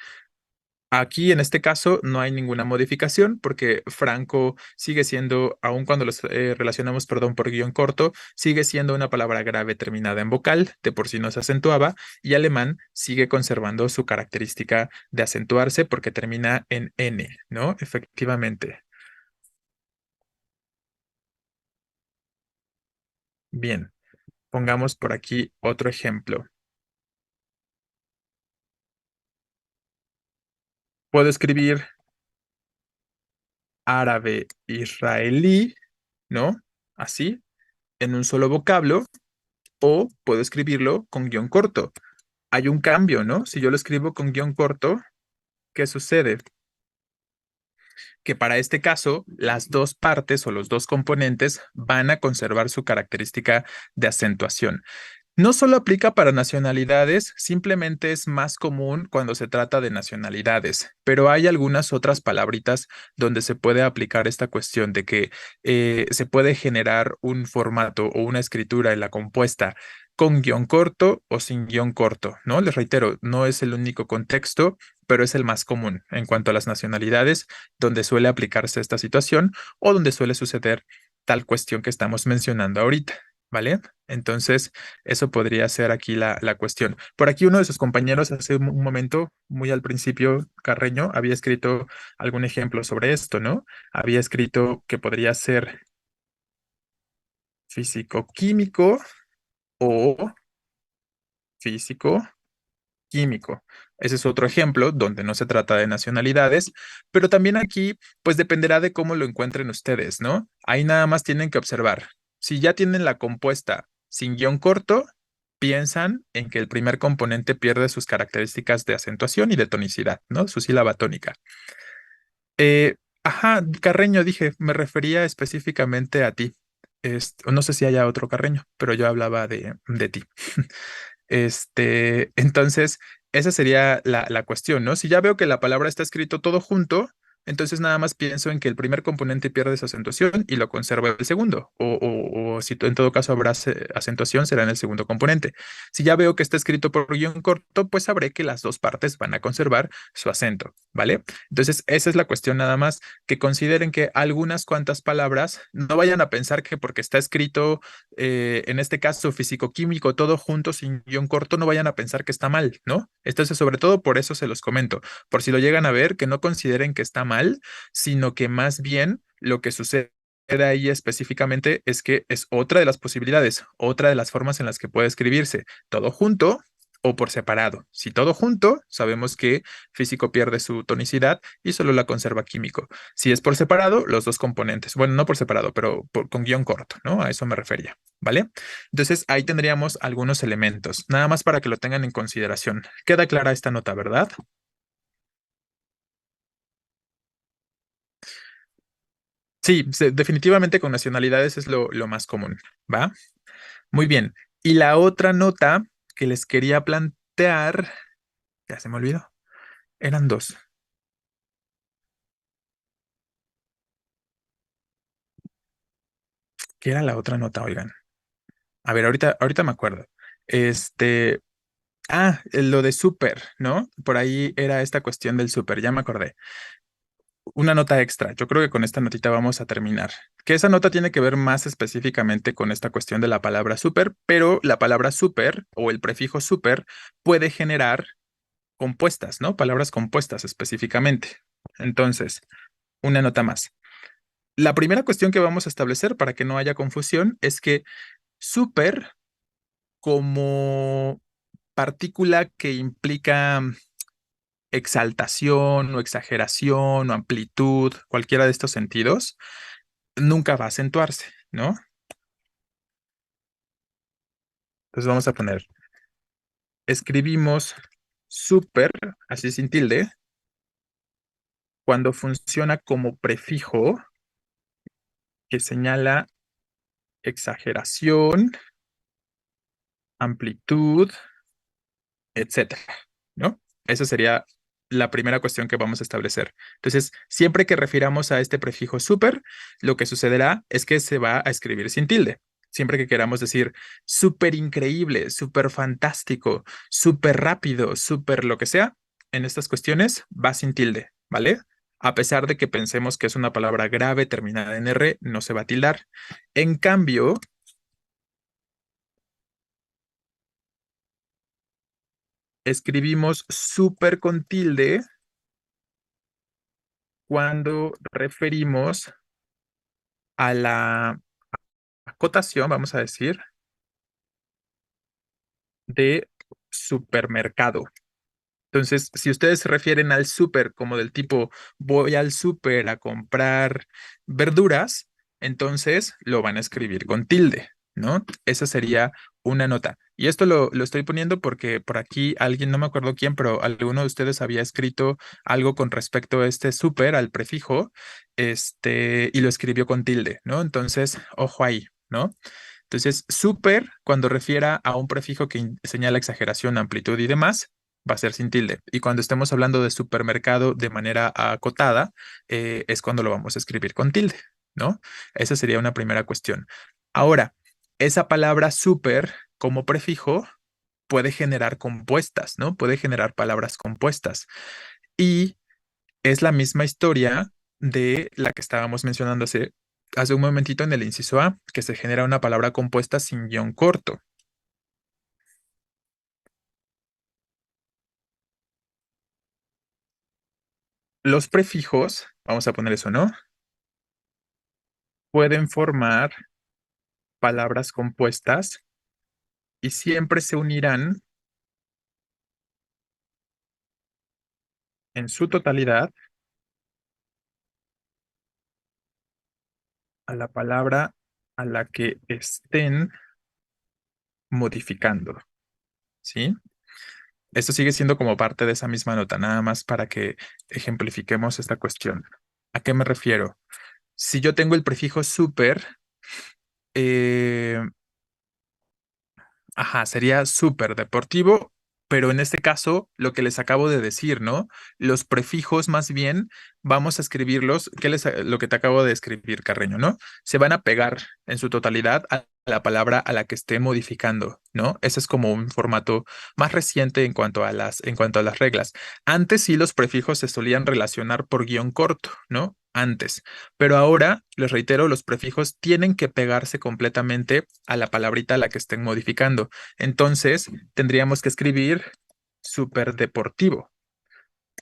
Aquí en este caso no hay ninguna modificación porque franco sigue siendo, aun cuando los relacionamos, perdón, por guión corto, sigue siendo una palabra grave terminada en vocal, de por sí no se acentuaba, y alemán sigue conservando su característica de acentuarse porque termina en N, ¿no? Efectivamente. Bien, pongamos por aquí otro ejemplo. Puedo escribir árabe israelí, ¿no? Así, en un solo vocablo, o puedo escribirlo con guión corto. Hay un cambio, ¿no? Si yo lo escribo con guión corto, ¿qué sucede? Que para este caso, las dos partes o los dos componentes van a conservar su característica de acentuación. No solo aplica para nacionalidades, simplemente es más común cuando se trata de nacionalidades, pero hay algunas otras palabritas donde se puede aplicar esta cuestión de que se puede generar un formato o una escritura en la compuesta con guión corto o sin guión corto, ¿no? Les reitero, no es el único contexto, pero es el más común en cuanto a las nacionalidades, donde suele aplicarse esta situación o donde suele suceder tal cuestión que estamos mencionando ahorita, ¿vale? Entonces, eso podría ser aquí la cuestión. Por aquí uno de sus compañeros hace un momento, muy al principio, Carreño, había escrito algún ejemplo sobre esto, ¿no? Había escrito que podría ser físico-químico o físico-químico. Ese es otro ejemplo donde no se trata de nacionalidades, pero también aquí, pues dependerá de cómo lo encuentren ustedes, ¿no? Ahí nada más tienen que observar. Si ya tienen la compuesta sin guión corto, piensan en que el primer componente pierde sus características de acentuación y de tonicidad, ¿no? Su sílaba tónica. Ajá, Carreño, dije, me refería específicamente a ti. No sé si haya otro Carreño, pero yo hablaba de ti. Entonces, esa sería la cuestión, ¿no? Si ya veo que la palabra está escrito todo junto, entonces nada más pienso en que el primer componente pierde su acentuación y lo conserva el segundo. O si en todo caso habrá acentuación, será en el segundo componente. Si ya veo que está escrito por guión corto, pues sabré que las dos partes van a conservar su acento, ¿vale? Entonces, esa es la cuestión nada más, que consideren que algunas cuantas palabras no vayan a pensar que porque está escrito en este caso físico-químico, todo junto sin guión corto, no vayan a pensar que está mal, ¿no? Entonces, sobre todo por eso se los comento, por si lo llegan a ver, que no consideren que está mal, sino que más bien lo que sucede ahí específicamente es que es otra de las posibilidades, otra de las formas en las que puede escribirse, todo junto o por separado. Si todo junto, sabemos que físico pierde su tonicidad y solo la conserva químico. Si es por separado, los dos componentes. Bueno, no por separado, pero con guión corto, ¿no? A eso me refería, ¿vale? Entonces ahí tendríamos algunos elementos, nada más para que lo tengan en consideración. Queda clara esta nota, ¿verdad? Sí, definitivamente con nacionalidades es lo más común, ¿va? Muy bien. Y la otra nota que les quería plantear, ya se me olvidó, eran dos. ¿Qué era la otra nota, oigan? A ver, ahorita me acuerdo. Este, lo de súper, ¿no? Por ahí era esta cuestión del súper, ya me acordé. Una nota extra, yo creo que con esta notita vamos a terminar. Que esa nota tiene que ver más específicamente con esta cuestión de la palabra súper, pero la palabra súper o el prefijo súper puede generar compuestas, ¿no? Palabras compuestas específicamente. Entonces, una nota más. La primera cuestión que vamos a establecer para que no haya confusión es que súper como partícula que implica exaltación o exageración o amplitud, cualquiera de estos sentidos, nunca va a acentuarse, ¿no? Entonces vamos a poner, escribimos súper, así sin tilde, cuando funciona como prefijo que señala exageración, amplitud, etcétera, ¿no? Esa sería la primera cuestión que vamos a establecer. Entonces, siempre que refiramos a este prefijo súper, lo que sucederá es que se va a escribir sin tilde. Siempre que queramos decir súper increíble, súper fantástico, súper rápido, súper lo que sea, en estas cuestiones va sin tilde, ¿vale? A pesar de que pensemos que es una palabra grave terminada en R, no se va a tildar. En cambio, escribimos súper con tilde cuando referimos a la acotación, vamos a decir, de supermercado. Entonces, si ustedes se refieren al súper como del tipo voy al súper a comprar verduras, entonces lo van a escribir con tilde, ¿no? Esa sería una nota. Y esto lo estoy poniendo porque por aquí alguien, no me acuerdo quién, pero alguno de ustedes había escrito algo con respecto a este súper, al prefijo, y lo escribió con tilde, ¿no? Entonces, ojo ahí, ¿no? Entonces, súper, cuando refiera a un prefijo que señala exageración, amplitud y demás, va a ser sin tilde. Y cuando estemos hablando de supermercado de manera acotada, es cuando lo vamos a escribir con tilde, ¿no? Esa sería una primera cuestión. Ahora, esa palabra super como prefijo puede generar compuestas, ¿no? Puede generar palabras compuestas. Y es la misma historia de la que estábamos mencionando hace un momentito en el inciso A, que se genera una palabra compuesta sin guión corto. Los prefijos, vamos a poner eso, ¿no? Pueden formar palabras compuestas y siempre se unirán en su totalidad a la palabra a la que estén modificando, ¿sí? Esto sigue siendo como parte de esa misma nota, nada más para que ejemplifiquemos esta cuestión. ¿A qué me refiero? Si yo tengo el prefijo super, eh, ajá, sería súper deportivo, pero en este caso, lo que les acabo de decir, ¿no? Los prefijos, más bien, vamos a escribirlos, lo que te acabo de escribir, Carreño, ¿no? Se van a pegar en su totalidad a la palabra a la que esté modificando, ¿no? Ese es como un formato más reciente en cuanto a las reglas. Antes sí los prefijos se solían relacionar por guión corto, ¿no? Antes. Pero ahora, les reitero, los prefijos tienen que pegarse completamente a la palabrita a la que estén modificando. Entonces, tendríamos que escribir súper deportivo.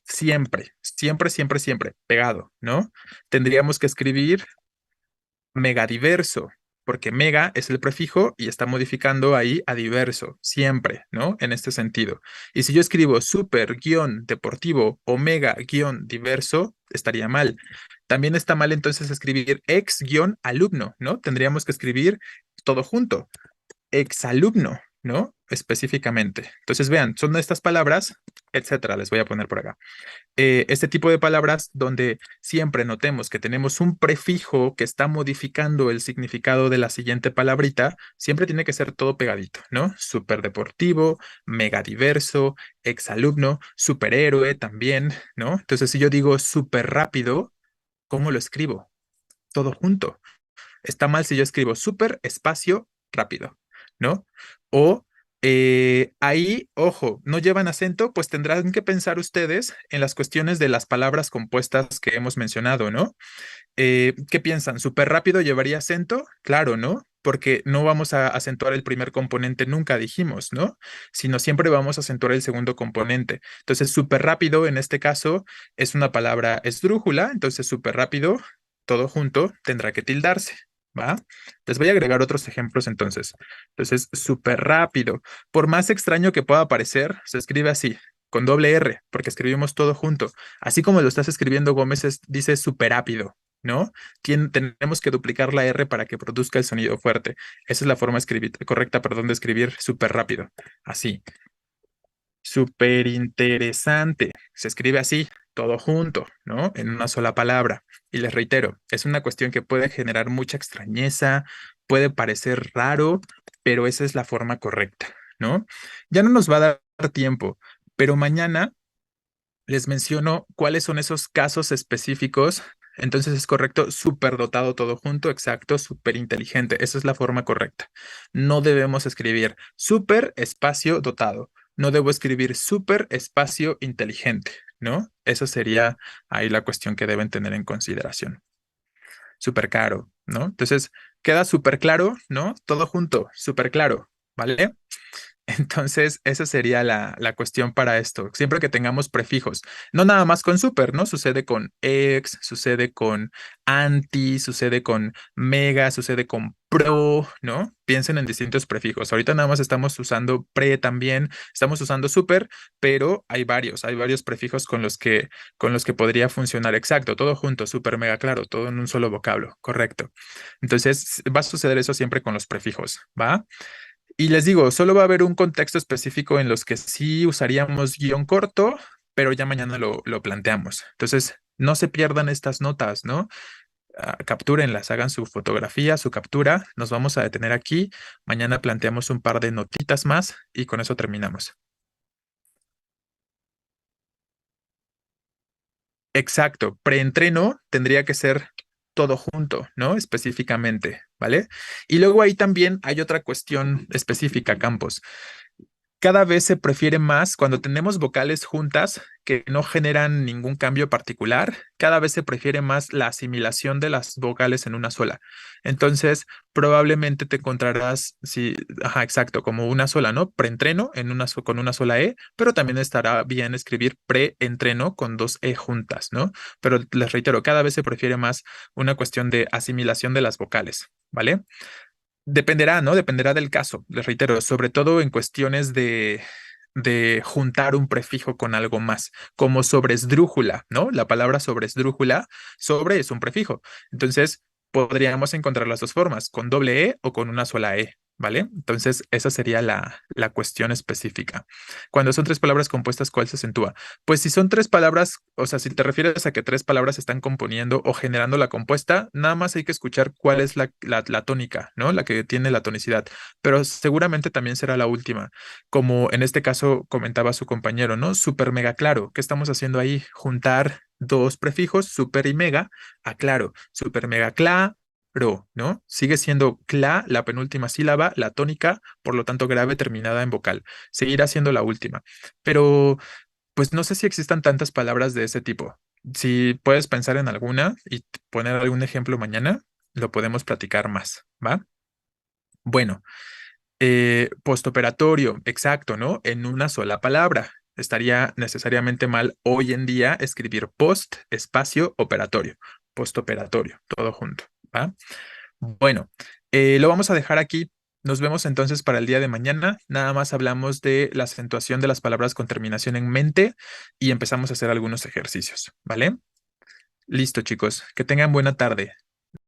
Siempre, siempre, siempre, siempre, pegado, ¿no? Tendríamos que escribir megadiverso, porque mega es el prefijo y está modificando ahí a diverso, siempre, ¿no? En este sentido. Y si yo escribo super guión deportivo o mega guión diverso, estaría mal. También está mal entonces escribir ex guión alumno, ¿no? Tendríamos que escribir todo junto, exalumno, ¿no? Específicamente. Entonces, vean, son estas palabras, etcétera, les voy a poner por acá. Este tipo de palabras donde siempre notemos que tenemos un prefijo que está modificando el significado de la siguiente palabrita, siempre tiene que ser todo pegadito, ¿no? Súper deportivo, mega diverso, exalumno, superhéroe también, ¿no? Entonces, si yo digo súper rápido, ¿cómo lo escribo? Todo junto. Está mal si yo escribo súper espacio rápido, ¿no? O ahí, ojo, no llevan acento, pues tendrán que pensar ustedes en las cuestiones de las palabras compuestas que hemos mencionado, ¿no? ¿Qué piensan? ¿Súper rápido llevaría acento? Claro, ¿no? Porque no vamos a acentuar el primer componente, nunca dijimos, ¿no? Sino siempre vamos a acentuar el segundo componente. Entonces, súper rápido en este caso es una palabra esdrújula, entonces súper rápido, todo junto, tendrá que tildarse, ¿va? Les voy a agregar otros ejemplos entonces. Entonces, súper rápido. Por más extraño que pueda parecer, se escribe así, con doble R, porque escribimos todo junto. Así como lo estás escribiendo, Gómez dice súper rápido. ¿no? Tenemos que duplicar la R para que produzca el sonido fuerte. Esa es la forma correcta, perdón, de escribir súper rápido. Así. Súper interesante. Se escribe así, todo junto, ¿no? En una sola palabra. Y les reitero, es una cuestión que puede generar mucha extrañeza, puede parecer raro, pero esa es la forma correcta, ¿no? Ya no nos va a dar tiempo, pero mañana les menciono cuáles son esos casos específicos. Entonces es correcto, superdotado todo junto, exacto, súper inteligente. Esa es la forma correcta. No debemos escribir súper espacio dotado. No debo escribir súper espacio inteligente, ¿no? Esa sería ahí la cuestión que deben tener en consideración. Súper caro, ¿no? Entonces queda súper claro, ¿no? Todo junto, súper claro, ¿vale? Entonces, esa sería la cuestión para esto. Siempre que tengamos prefijos, no nada más con super, ¿no? Sucede con ex, sucede con anti, sucede con mega, sucede con pro, ¿no? Piensen en distintos prefijos. Ahorita nada más estamos usando pre también, estamos usando super, pero hay varios prefijos con los que podría funcionar exacto, todo junto, super mega claro, todo en un solo vocablo, correcto. Entonces, va a suceder eso siempre con los prefijos, ¿va? Y les digo, solo va a haber un contexto específico en los que sí usaríamos guión corto, pero ya mañana lo planteamos. Entonces, no se pierdan estas notas, ¿no? Captúrenlas, hagan su fotografía, su captura. Nos vamos a detener aquí. Mañana planteamos un par de notitas más y con eso terminamos. Exacto. Preentreno tendría que ser todo junto, ¿no? Específicamente, ¿vale? Y luego ahí también hay otra cuestión específica, Campos. Cada vez se prefiere más cuando tenemos vocales juntas que no generan ningún cambio particular, cada vez se prefiere más la asimilación de las vocales en una sola. Entonces, probablemente te encontrarás, sí, ajá, exacto, como una sola, ¿no? Preentreno en con una sola E, pero también estará bien escribir preentreno con dos E juntas, ¿no? Pero les reitero, cada vez se prefiere más una cuestión de asimilación de las vocales, ¿vale? Dependerá, ¿no? Dependerá del caso, les reitero, sobre todo en cuestiones de juntar un prefijo con algo más, como sobresdrújula, ¿no? La palabra sobresdrújula, sobre es un prefijo. Entonces, podríamos encontrar las dos formas, con doble E o con una sola E, ¿vale? Entonces, esa sería la cuestión específica. Cuando son tres palabras compuestas, ¿cuál se acentúa? Pues si son tres palabras, o sea, si te refieres a que tres palabras se están componiendo o generando la compuesta, nada más hay que escuchar cuál es la tónica, ¿no? La que tiene la tonicidad, pero seguramente también será la última, como en este caso comentaba su compañero, ¿no? Súper mega claro. ¿Qué estamos haciendo ahí? Juntar dos prefijos, super y mega, a claro, super mega claro, ¿no? Sigue siendo cla, la penúltima sílaba, la tónica, por lo tanto grave terminada en vocal. Seguirá siendo la última. Pero pues no sé si existan tantas palabras de ese tipo. Si puedes pensar en alguna y poner algún ejemplo mañana, lo podemos platicar más, ¿va? Bueno, postoperatorio, exacto, ¿no? En una sola palabra. Estaría necesariamente mal hoy en día escribir post, espacio, operatorio, postoperatorio, todo junto, ¿va? Bueno, lo vamos a dejar aquí. Nos vemos entonces para el día de mañana. Nada más hablamos de la acentuación de las palabras con terminación en mente y empezamos a hacer algunos ejercicios, ¿vale? Listo, chicos. Que tengan buena tarde.